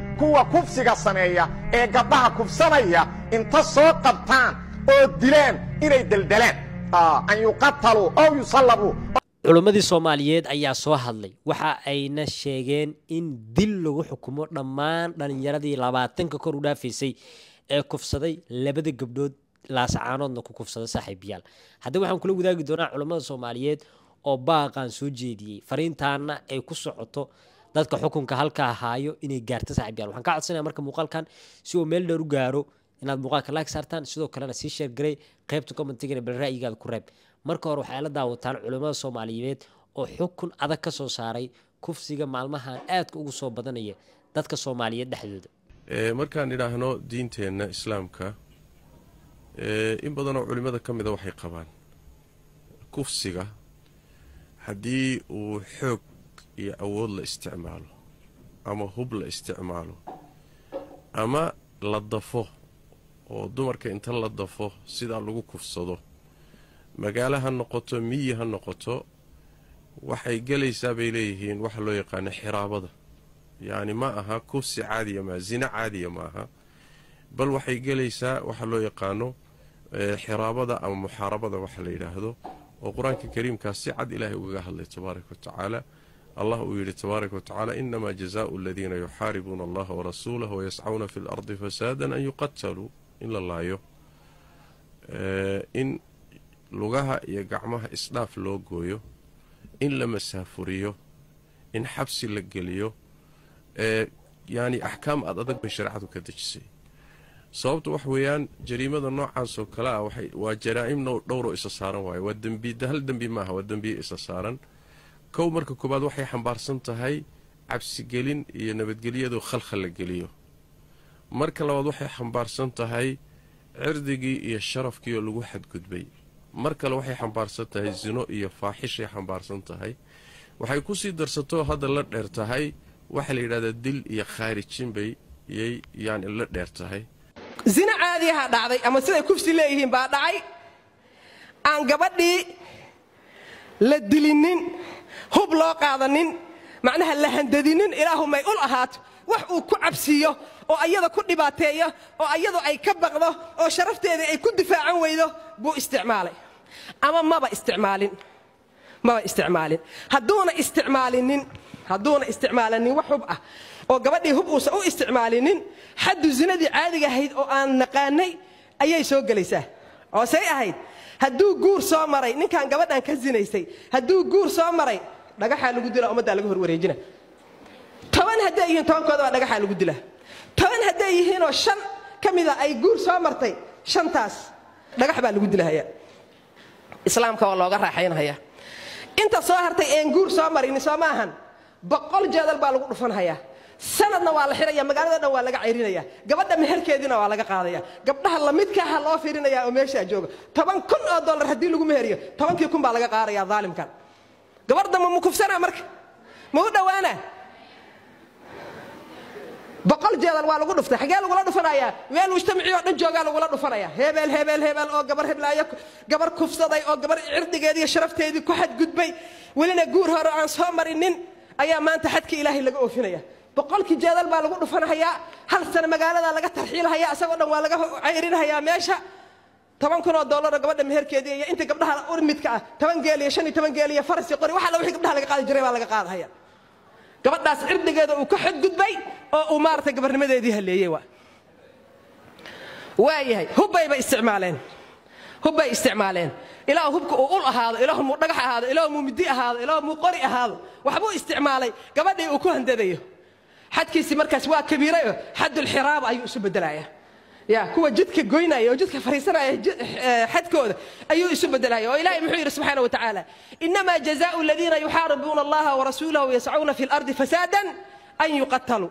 kuwa kufsiga sameeya ee gabdhaha kufsanaya inta soo qabtaan oo dileen inay daldalaan an yuqatalu aw yusallabu. culimmadii Soomaaliyeed ayaa soo hadlay waxa ayna sheegeen in dil lagu xukumo dhammaan dhalinyaradii 20 ka kor u dhaafisay ee kufsaday labada gabdhood laasacaanoodna ku kufsaday saaxiibayaal. Hadda waxaan kula wadaagi doonaa culimmada Soomaaliyeed oo baaqan soo jeediyay fariintaana ay ku socoto dadka xukunka halka haayo inay gaarto saaxiibayaal. Waxaan ka codsanayaa marka muuqaalkan si uu meel dheer u gaaro inaad muuqaalka like saartaan sidoo kalena si share garay qaybta comment-iga bal ra'yigaada ku reeb. marka hore waxay la daawataan culimada Soomaaliyeed oo xukun adag ka soo saaray kufsiga maalmahan aad ugu soo badanaya dadka Soomaaliyeed dhexdooda. markaan idhaahno diinteena islaamka in badan oo culimada kamid ah waxay qabaan kufsiga hadii uu xoog iyo awood la isticmaalo ama hub la isticmaalo ama la dafo oo dumarka inta la dafo sida lagu kufsado magaalaha noqoto miyaha noqoto waxay galaysaa bay leeyihiin wax loo yaqaan xiraabada yaani ma aha kufsi caadi ama zina caadi ma aha bal waxay galaysaa wax loo yaqaano xiraabada ama muxaarabada wax la yiraahdo oo quraanka kariimka si cad ilaahay uga hadlay tabaaraka wa tacaala الله يقول تبارك وتعالى إنما جزاء الذين يحاربون الله ورسوله ويسعون في الأرض فسادا أن يقتلوا إلا الله إن لغها يقعمها إصلاف لوغويو إن لما سافريو إن حبس لقليو يعني أحكام أضدك بشرعته كدجسي صوبت وحويان جريمة النوع عن سوكلا وجرائم دورو إساسارا واي والدنبي ده هل دنبي ما هو الدنبي إساسارا كو marka koobaad waxay xambaarsan tahay cabsi gelin iyo nabad geliyadu khalkhal la geliyo marka labaad waxay xambaarsan tahay cirdigii iyo sharafkii oo lagu xadgudbay marka kale waxay xambaarsan tahay zino iyo faaxish ay xambaarsan tahay waxay ku sii darsato hadda la dheer tahay waxa la yiraahdo dil iyo khaarijin bay yani la dheer tahay zina caadi ah dhacday ama sida kufsi leeyihiin baa dhacay aan gabadhii la dilinin hub loo qaadanin macnaha la handadinin ilaahumay ul ahaat wax uu ku cabsiyo oo ayada ku dhibaateeyo oo ayadu ay ka baqdo oo sharafteeda ay ku difaacan weydo buu isticmaalay ama maba isticmaalin haduuna isticmaalin wax hub ah oo gabadhii hub uu u isticmaalinin xaddu zinadii caadiga ahayd oo aan naqaanay ayay soo galaysaa oo say ahayd hadduu guur soo maray ninkan gabadhan ka zinaysay hadduu guur soo maray dhagaxa lagu dila umada laga hor wareejina 10 haday yihiin 10kooda waa dhagaxa lagu dila 10 haday yihiin oo 5 kamida ay guur soo martay 5taas dhagax baa lagu dilahaya islaamka waa looga raaxaynaya inta soo hartay een guur soo marin soo maahan 100 jeedal baa lagu dhufanaya sanadna waa la xiraya magaalada dhan waa laga ceyrinaya gabadha meherkeedina waa laga qaadaya gabdhaha la midka ah loo fiirinaya oo meesha jooga $10,000 hadii lagu meheriyo 10,000 baa laga qaadaya zaalimkan gabadha ma kufsana marka ma u dhawaana 100 jeedal waa lagu dhuftay xagee lagu la dhufanaya meel mujtamaciyo dhan jooga lagu la dhufanaya hebel oo gabar heblaayo gabar kufsaday oo gabar cirdigeedii iyo sharafteedii ku xad gudbay walina guur hore aan soo marinin ayaa maanta xadka ilaahay laga oofinaya 100 jeedal baa lagu dhufanaya hal sano magaalada laga tarxiilaya asagoo dhan waa laga ceyrinaya meesha $10,000 gabadha meherkeedii iyo inta gabdhaha urmidka ah 10 geel iyo 15 geel iyo farsi qori waxa la wixii gabdhaha laga qaadi jiray baa laga qaadaya gabadhaas cirdigeeda uu ka xad gudbay oo uu maartay gabarnimadeedii haleeyay waayahay hubayba isticmaaleen ilaa hubka uu ul ahaado ilaa mu dhagax ahaado ilaa mu midi ahaado ilaa mu qori ahaado waxbuu isticmaalay gabadhii uu ku handadayo xadkiisi markaas waa kabiirayo xadul xiraab ayuu isu bedelaya يا كوا جدك جوينا يا جدك فريسنا حد كود أيو يسبدل هاي وإلهي محير سبحانه وتعالى إنما جزاء الذين يحاربون الله ورسوله ويسعون في الأرض فسادا أن يقتلوا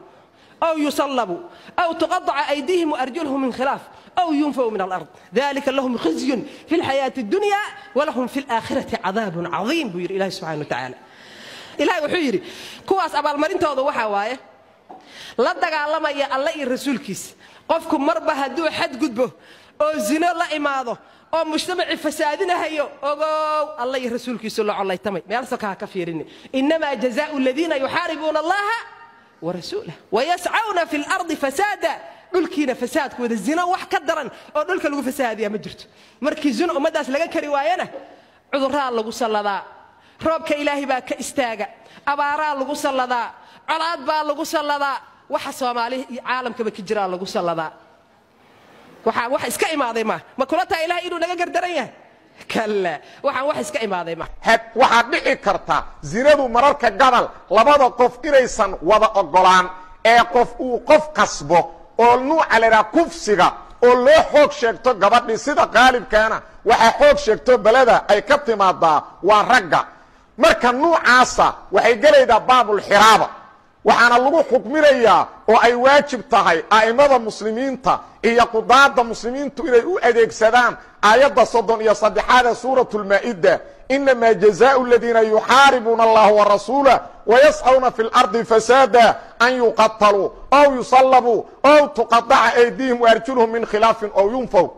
أو يصلبوا أو تقطع أيديهم وأرجلهم من خلاف أو ينفوا من الأرض ذلك لهم خزي في الحياة الدنيا ولهم في الآخرة عذاب عظيم بير إلهي سبحانه وتعالى إلهي وحيري كواس أبا المرين توضوا وحوايه لا دغالما يا الله iyo rasuulkiisa qofku marba haduu xad gudbo oo zina la imaado oo mujtamaci fasaadinahayo ogow Allah iyo rasuulkiisa la colaytamay meel soo ka fiirin inma jazaa'u alladina yuharibuna Allah ورسوله ويسعون في الأرض فسادا dhulkiina fasaadkooda zina wax ka daran oo dhulka lagu fasaadiyaa ma jirto markii zina ummadaas laga kari waayana cudurraa lagu salladaa roobka ilaahay baa ka istaaga abaaraa lagu salladaa colaad baa lagu salladaa waxa Soomaaliya iyo caalamkaba ka jira lagu salladaa wax iska imaaday ma kula taa ilaahay inuu naga gardaran yahay kala waxaan wax iska imaaday waxa dhici karta zinadu mararka gabal labada qof inaysan wada ogolaan ee qof uu qof qasbo oo nuuca leeyahay kufsiga oo loo xoog sheegto gabadhii sida qaalibkaana waxa xoog sheegto balada ay ka timaadaa waa ragga marka nuucaasa waxay galaydaa baabul xiraaba waxaana lagu xukminayaa oo ay waajib tahay aimada muslimiinta iyo qudaada muslimiintu inay u adeegsadaan aayadda 33 suuratul maa'ida إنما جزاء الذين يحاربون الله ورسوله ويسعون في الأرض فسادا أن يقتلوا أو يصلبوا أو تقطع أيديهم وأرجلهم من خلاف أو ينفوا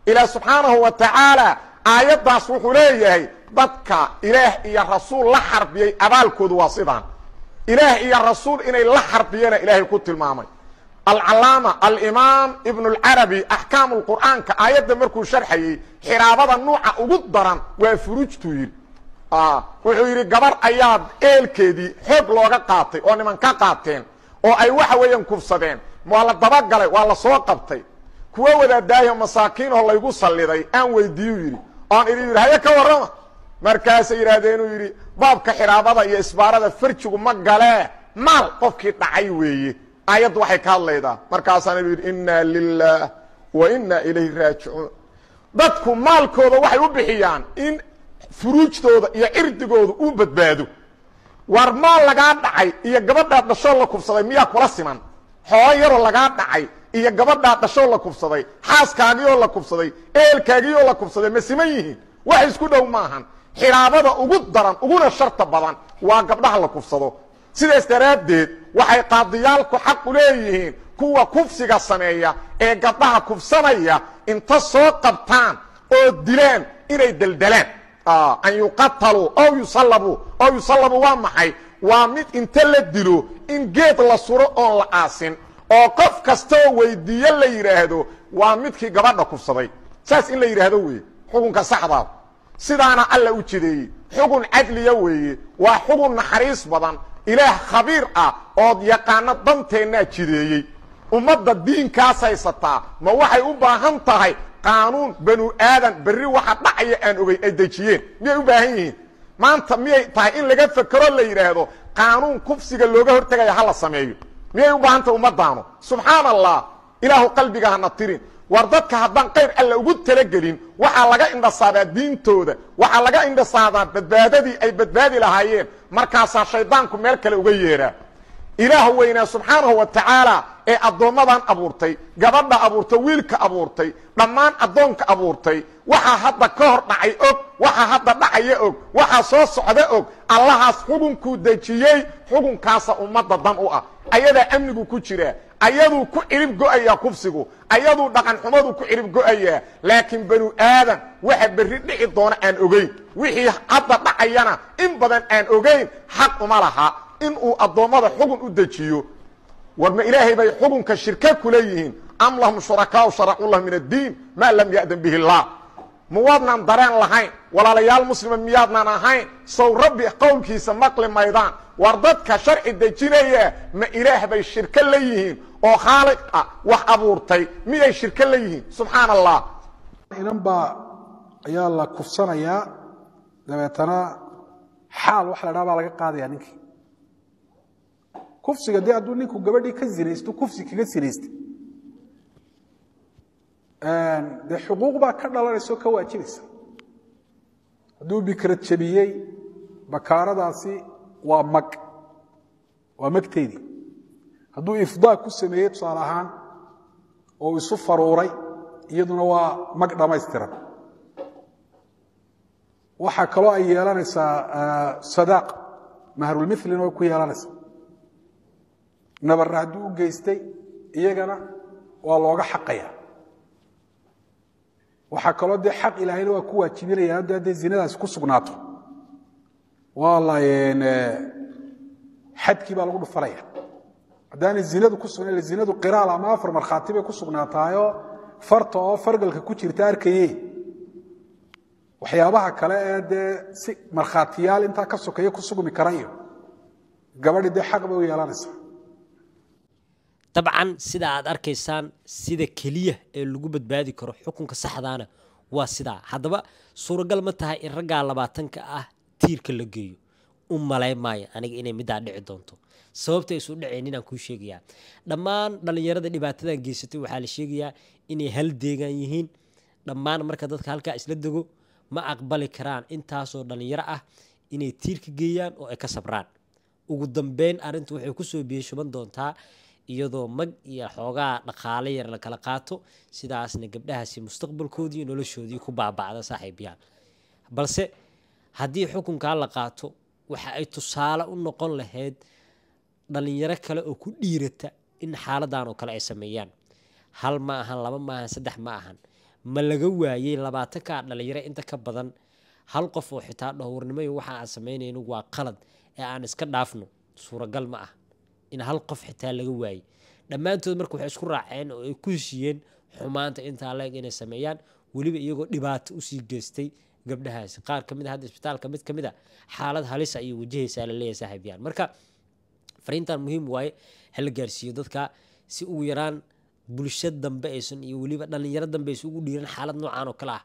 إلى سبحانه وتعالى آيات صحو ليه ضدك إله إيا الرسول لحرب يي أبالكود واصبا إله إيا الرسول إني لحرب يينا إلهي كنت المامي العلامة الإمام ابن العربي أحكام القرآن كآيات مركو شرحي حرابة النوع أقدرا وفروجتو يري وحيري قبر أياد إيلكيدي حب لوغا قاطي ونمان كاقاتين أي وحوين كفصدين وعلى الدباقلي وعلى سوقبتي كوا ودا دايهم مساكين والله يقول صلي داي أن ويديو يري أن يري هيا كورما مركز يرادينو يري بابك حرابة يا إسبارة فرشو مقالاه مال قفكي تعيوي آيات waxay ka hadlaydaa markaasana inna lillahi wa inna ilayhi raaji'un dadku maalkooda waxay u bixiyaan in furuujtooda iyo irdigooda u badbaado war maal laga dhacay iyo gabadha dhasho la kufsaday miyaa kula siman xoolo yar laga dhacay iyo gabadha dhasho la kufsaday xaaskaagii oo la kufsaday eelkaagii oo la kufsaday ma siman yihiin wax isku dhow maahan xiraabada ugu daran uguna sharta badan waa gabdhaha la kufsado sidaas daraadeed waxay qaadiyaalku xaq u leeyihiin kuwa kufsiga sameeya ee gabdhaha kufsanaya inta soo qabtaan oo dilaan inay daldalaan an yuqatalu aw yusallabu waa maxay waa mid inta la dilo in geed la suro oon la aasin oo qof kastoo weydiiyo la yiraahdo waa midkii gabadha kufsaday saas in la yiraahdo weey xukunka saxda sidaana alla u jideeyay xukun cadliya weeye waa xukun naxariis badan إله خبير أو يقانا دمتنا جديي ومدى الدين كاسا يسطا ما وحي أباهم تهي قانون بنو آدم بري واحد نعي أن أدجيين مية أباهين ما أنت مية تهي إن لقد فكروا اللي يرهدو قانون كفسيق اللوغة هرتقى يحل السمايو مية أباهم تأمدانو سبحان الله إله قلبك هنطيرين وردتك هدان قير ألا وجود تلقلين waxaa laga indhasaabaa diintooda waxaa laga indhasaabaa badbaadadii ay badbaadi lahaayeen markaas shaydaanku meel kale uga yeeraa ilaah weyna subhanahu wa ta'ala ee adoomadan abuurtay gabadha abuurtay wiilka abuurtay dhammaan adoonka abuurtay waxa hadda ka hor dhacay og waxa hadda dhacaya og waxa soo socda og allahaas xukunku dajiyay xukunkaas ummadda dan u ah ayada amnigu ku jira ayadu ku cirib go'aya kufsigu ayadu dhaqan xumadu ku cirib go'aya laakiin banu aadan waxa bari dhici doona aan ogeyn wixii hadda dhacayana in badan aan ogeyn xaq uma laha in uu adoomada xukun u dajiyo warma ilaahay bay xukunka shirka ku leeyihiin am lahum shurakaa shar'u Allah min ad-din ma lam ya'dan bihi Allah muwadnan dareen lahayn walaalayaal muslimiin miyaadnan ahayn saw rabbi qowlkiisa maqli maydaan wardadka sharci dajinaya ma ilaah bay shirka leeyihiin oo khaaliq wax abuurtay miyay shirka leeyihiin subhanallah inanba ayaa la kufsanaya dabeetana xaal wax la dhaabaa laga qaadaya ninkii kufsiga dee hadduu ninku gabadhii ka zinaysto kufsi kaga sinaystay dee xuquuq baa ka dhalanayso ka waajibaysa hadduu bikrad jabiyey bakaaradaasi waa magteedii hadduu ifdaa ku sameeyey tusaale ahaan oo isu faruuray iyaduna waa mag dhammaystiran waxaa kaloo ay yeelanaysaa sadaaq mahrulmithlina way ku yeelanaysaa nabarra hadduu u geystay iyagana waa looga xaqaya waxaa kaloo dee xaq ilaahayna waa ku waajibinaya haddii zinadaasi ku sugnaato waa la xadkii baa lagu dhufanaya haddaanay zinadu ku sugnayn zinadu qiraal ama afar markhaati bay ku sugnaataayo farta oo fargalka ku jirta arkaye waxyaabaha kale ee dee si markhaatiyaal intaa ka sokeeya ku sugmi kara iyo gabadhi dee xaq bay u yeelanaysaa dabcan sida aad arkaysaan sida keliya ee lagu badbaadi karo xukunka saxdaana waa sidaa haddaba suuragal ma tahay in raggaa 20-ka ah tiirka la geeyo u malay maayo aniga inay middaa dhici doonto sababta isu dhaceen inaan kuu sheegayaa dhammaan dhallinyarada dhibaatadan geysatay waxaa la sheegayaa inay hal deegaan yihiin dhammaan marka dadka halkaa isla dego ma aqbali karaan intaasoo dhallinyaro ah inay tiirka geeyaan oo ay ka sabraan ugu dambeyn arrintu waxay ku soo biyashuban doontaa iyadoo mag iyo xoogaa dhaqaale yar la kala qaato sidaasna gabdhahaasi mustaqbalkoodii iyo noloshoodii ku baaba'da saaxiibayaal balse haddii xukunkaa la qaato waxa ay tusaale u noqon lahayd dhalinyaro kale oo ku dhiirata in xaaladan oo kale ay sameeyaan hal ma ahan laba ma ahan saddex ma ahan ma laga waayay 20-ka dhalinyaro inta ka badan hal qof oo xitaa dhowrnimo waxa aan sameynayno waa qalad ee aan iska dhaafno suuragal ma ah in hal qof xitaa laga waayay dhammaantood marka waxay isku raaceen oo ay ku heshiyeen xumaanta intaa leeg inay sameeyaan weliba iyagoo dhibaato u sii geystay gabdhahaasi qaar ka mid ah hadda isbitaalka mid ka mid ah xaalad halis ay wajahaysaa la leeyahay saaxiibyaan marka fariintan muhiim waaye hal gaarsiiyo dadka si ugu yaraan bulshada dambe aysan iyo weliba dhalinyaro dambe aysan ugu dhiiran xaalad noocan oo kale ah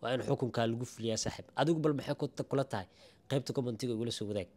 waa in xukunka lagu fuliyaa saaxiib adigu bal maxay kula tahay qaybta commentiga igula soo wadaag